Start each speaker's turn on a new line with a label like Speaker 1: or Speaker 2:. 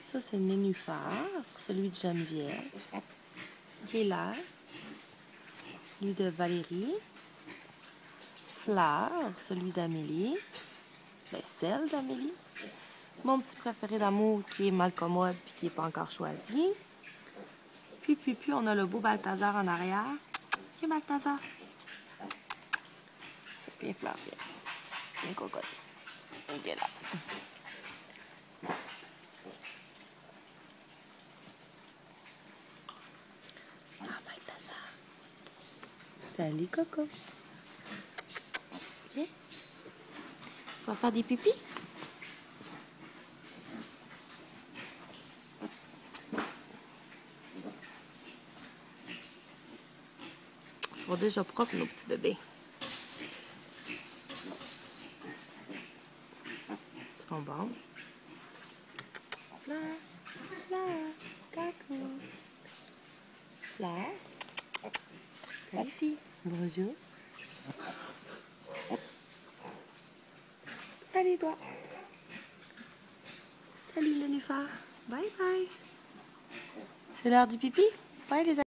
Speaker 1: Ça, c'est Nénuphar, celui de Geneviève. Kéla, celui de Valérie. Fleur, celui d'Amélie. Ben, celle d'Amélie. Mon petit préféré d'amour qui est Malcommode puis qui n'est pas encore choisi. Puis, on a le beau Balthazar en arrière. Qui est Balthazar? Bien fleur, bien cocotte. Ok, là. Ah, Balthazar. Salut, Coco. Ok. On va faire des pipis? Ils sont déjà propres, nos petits bébés. Ils sont bons. Fleur, Fleur, coucou. Fleur. Salut, fille. Bonjour. Salut, toi. Salut, Nénuphar. Bye, bye. C'est l'heure du pipi? Bye, les amis.